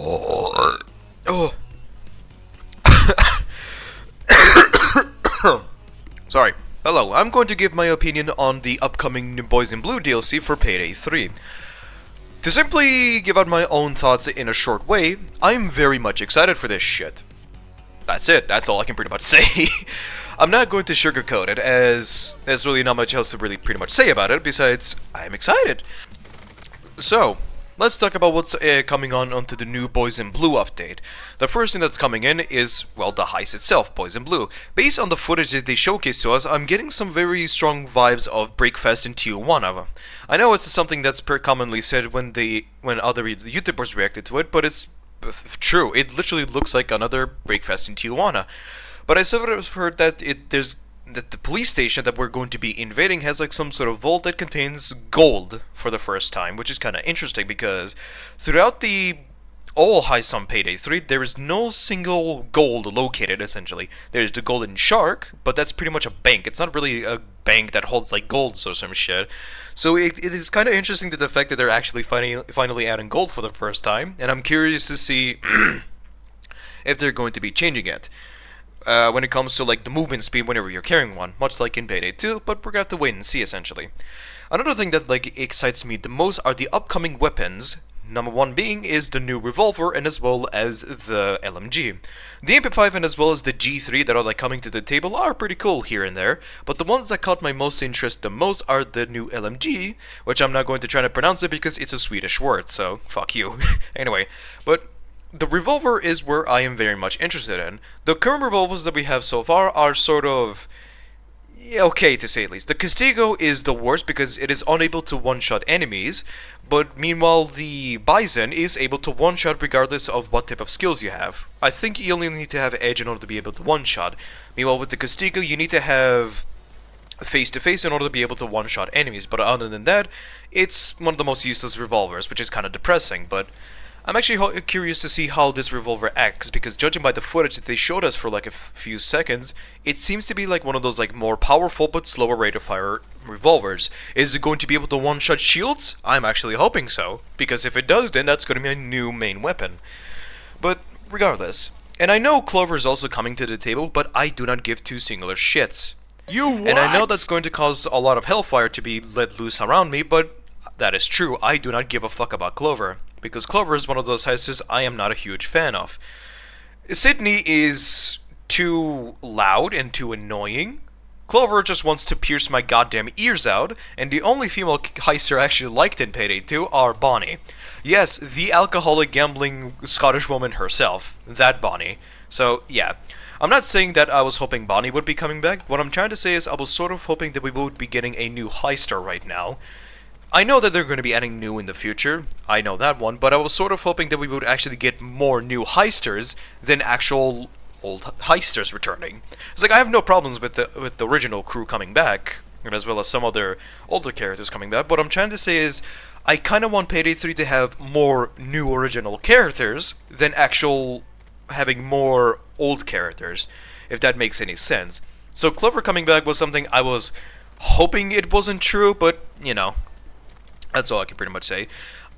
Oh. Sorry. Hello, I'm going to give my opinion on the upcoming New Boys in Blue DLC for Payday 3. To simply give out my own thoughts in a short way, I'm very much excited for this shit. That's it, that's all I can pretty much say. I'm not going to sugarcoat it, as there's really not much else to really pretty much say about it, besides, I'm excited. So, let's talk about what's coming on onto the new Boys in Blue update. The first thing that's coming in is, well, the heist itself, Boys in Blue. Based on the footage that they showcased to us, I'm getting some very strong vibes of Breakfast in Tijuana. I know it's something that's commonly said when other YouTubers reacted to it, but it's true. It literally looks like another Breakfast in Tijuana. But I sort of heard that that the police station that we're going to be invading has like some sort of vault that contains gold for the first time, which is kind of interesting because throughout all heists on Payday 3, there is no single gold located, essentially. There's the Golden Shark, but that's pretty much a bank. It's not really a bank that holds like gold or some shit. So it is kind of interesting the fact that they're actually finally adding gold for the first time, and I'm curious to see if they're going to be changing it. When it comes to like the movement speed whenever you're carrying one, much like in Payday 2, but we're gonna have to wait and see essentially. Another thing that like excites me the most are the upcoming weapons. Number one being is the new revolver and as well as the LMG. The MP5 and as well as the G3 that are like coming to the table are pretty cool here and there, but the ones that caught my most interest the most are the new LMG, which I'm not going to try to pronounce it because it's a Swedish word, so fuck you. Anyway, but the revolver is where I am very much interested in. The current revolvers that we have so far are sort of okay, to say at least. The Castigo is the worst because it is unable to one-shot enemies, but meanwhile the Bison is able to one-shot regardless of what type of skills you have. I think you only need to have edge in order to be able to one-shot. Meanwhile with the Castigo you need to have face-to-face in order to be able to one-shot enemies, but other than that, it's one of the most useless revolvers, which is kind of depressing, but I'm actually curious to see how this revolver acts, because judging by the footage that they showed us for like a few seconds, it seems to be like one of those like more powerful but slower rate of fire revolvers. Is it going to be able to one-shot shields? I'm actually hoping so, because if it does, then that's going to be a new main weapon. But regardless, and I know Clover is also coming to the table, but I do not give two singular shits. You what? And I know that's going to cause a lot of hellfire to be let loose around me, but that is true. I do not give a fuck about Clover, because Clover is one of those heisters I am not a huge fan of. Sydney is too loud and too annoying. Clover just wants to pierce my goddamn ears out, and the only female heister I actually liked in Payday 2 are Bonnie. Yes, the alcoholic gambling Scottish woman herself, that Bonnie. So, yeah. I'm not saying that I was hoping Bonnie would be coming back. What I'm trying to say is I was sort of hoping that we would be getting a new heister right now. I know that they're going to be adding new in the future, I know that one, but I was sort of hoping that we would actually get more new heisters than actual old heisters returning. It's like I have no problems with the original crew coming back, and as well as some other older characters coming back. What I'm trying to say is I kind of want Payday 3 to have more new original characters than actual having more old characters, if that makes any sense. So Clover coming back was something I was hoping it wasn't true, but you know, that's all I can pretty much say.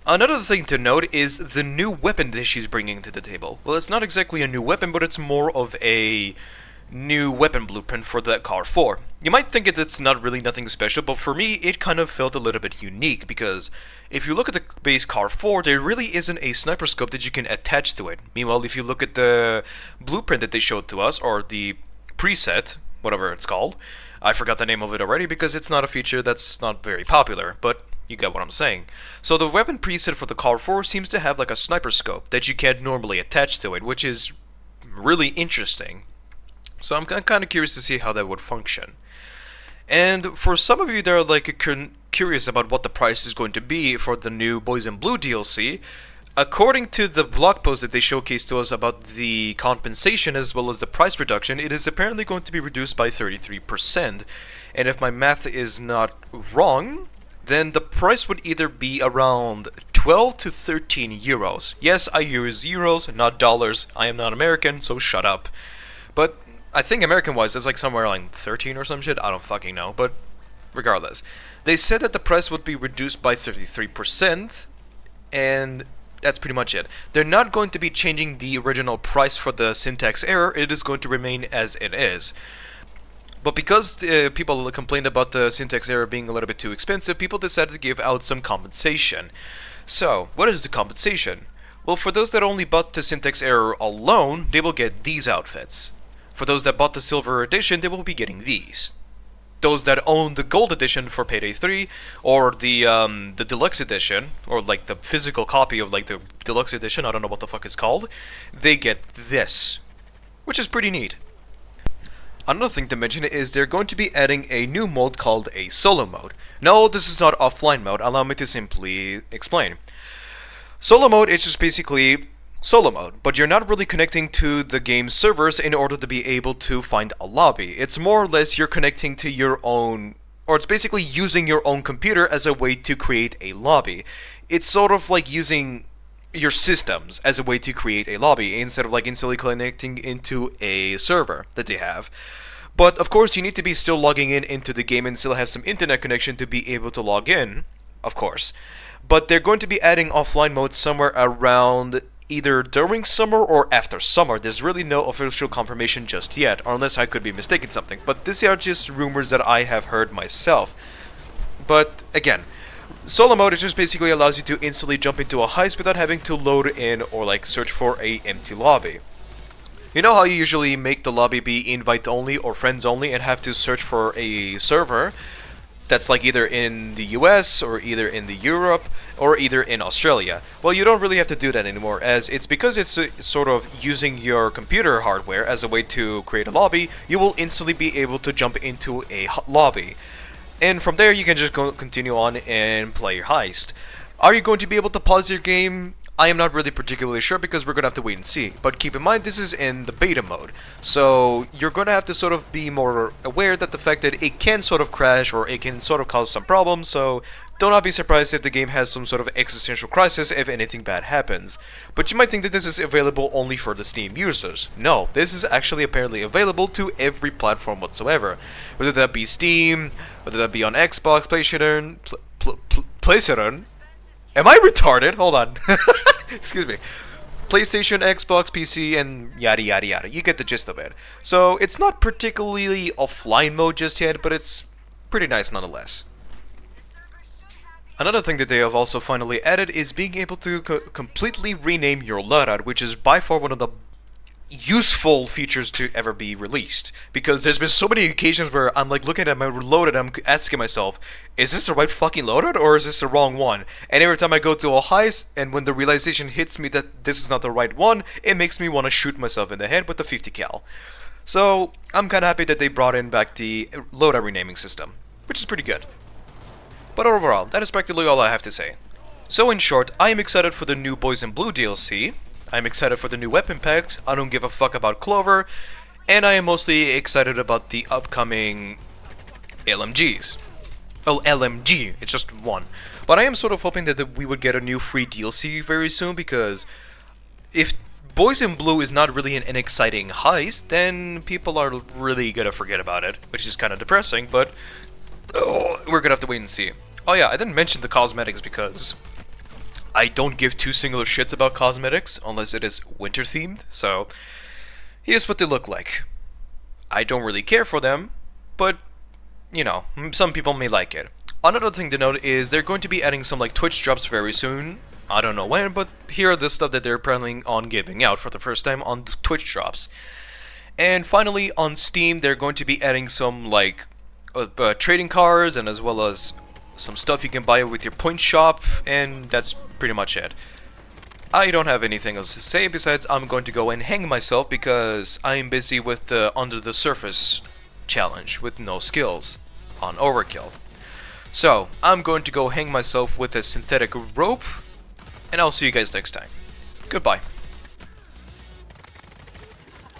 Another thing to note is the new weapon that she's bringing to the table. Well, it's not exactly a new weapon, but it's more of a new weapon blueprint for the Car 4. You might think it's not really nothing special, but for me, it kind of felt a little bit unique, because if you look at the base Car 4, there really isn't a sniper scope that you can attach to it. Meanwhile, if you look at the blueprint that they showed to us, or the preset, whatever it's called, I forgot the name of it already because it's not a feature that's not very popular, but you get what I'm saying. So the weapon preset for the Car 4 seems to have like a sniper scope that you can't normally attach to it, which is really interesting. So I'm kind of curious to see how that would function. And for some of you that are like curious about what the price is going to be for the new Boys in Blue DLC, according to the blog post that they showcased to us about the compensation as well as the price reduction, it is apparently going to be reduced by 33%. And if my math is not wrong, then the price would either be around 12 to 13 euros. Yes, I use euros, not dollars. I am not American, so shut up. But I think American-wise, it's like somewhere like 13 or some shit. I don't fucking know, but regardless. They said that the price would be reduced by 33%, and that's pretty much it. They're not going to be changing the original price for the syntax error, it is going to remain as it is. But because people complained about the syntax error being a little bit too expensive, people decided to give out some compensation. So, what is the compensation? Well, for those that only bought the syntax error alone, they will get these outfits. For those that bought the silver edition, they will be getting these. Those that own the gold edition for Payday 3, or the deluxe edition, or like the physical copy of like the deluxe edition, I don't know what the fuck it's called, they get this, which is pretty neat. Another thing to mention is they're going to be adding a new mode called a solo mode. No, this is not offline mode, allow me to simply explain. Solo mode is just basically solo mode, but you're not really connecting to the game's servers in order to be able to find a lobby. It's more or less you're connecting to your own, or it's basically using your own computer as a way to create a lobby. It's sort of like using your systems as a way to create a lobby instead of like instantly connecting into a server that they have. But of course you need to be still logging in into the game and still have some internet connection to be able to log in, of course. But they're going to be adding offline mode somewhere around either during summer or after summer. There's really no official confirmation just yet, unless I could be mistaken something. But these are just rumors that I have heard myself. But again, solo mode just basically allows you to instantly jump into a heist without having to load in or like search for a empty lobby. You know how you usually make the lobby be invite only or friends only and have to search for a server that's like either in the US or either in the Europe or either in Australia? Well, you don't really have to do that anymore, as it's because it's sort of using your computer hardware as a way to create a lobby, you will instantly be able to jump into a lobby. And from there you can just continue on and play your heist. Are you going to be able to pause your game? I am not really particularly sure because we're going to have to wait and see. But keep in mind this is in the beta mode. So you're going to have to sort of be more aware that the fact that it can sort of crash or it can sort of cause some problems. So do not be surprised if the game has some sort of existential crisis if anything bad happens. But you might think that this is available only for the Steam users. No, this is actually apparently available to every platform whatsoever. Whether that be Steam, whether that be on Xbox, PlayStation, PlayStation. Am I retarded? Hold on. Excuse me. PlayStation, Xbox, PC, and yada yada yada. You get the gist of it. So it's not particularly offline mode just yet, but it's pretty nice nonetheless. Another thing that they have also finally added is being able to completely rename your loadout, which is by far one of the useful features to ever be released, because there's been so many occasions where I'm like looking at my loadout and I'm asking myself, is this the right fucking loadout or is this the wrong one? And every time I go to a heist and when the realization hits me that this is not the right one, it makes me want to shoot myself in the head with the 50 cal. So I'm kinda happy that they brought in back the loadout renaming system, which is pretty good. But overall, that is practically all I have to say. So in short, I am excited for the new Boys in Blue DLC, I'm excited for the new weapon packs, I don't give a fuck about Clover, and I am mostly excited about the upcoming LMGs. Oh, LMG, it's just one. But I am sort of hoping that we would get a new free DLC very soon, because if Boys in Blue is not really an exciting heist, then people are really gonna forget about it, which is kind of depressing, but we're gonna have to wait and see. Oh yeah, I didn't mention the cosmetics because I don't give two singular shits about cosmetics unless it is winter themed, so here's what they look like. I don't really care for them, but you know, some people may like it. Another thing to note is they're going to be adding some like Twitch drops very soon. I don't know when, but here are the stuff that they're planning on giving out for the first time on Twitch drops. And finally on Steam they're going to be adding some like trading cards and as well as some stuff you can buy with your point shop, and that's pretty much it. I don't have anything else to say besides I'm going to go and hang myself because I'm busy with the Under the Surface challenge with no skills on Overkill. So I'm going to go hang myself with a synthetic rope, and I'll see you guys next time. Goodbye.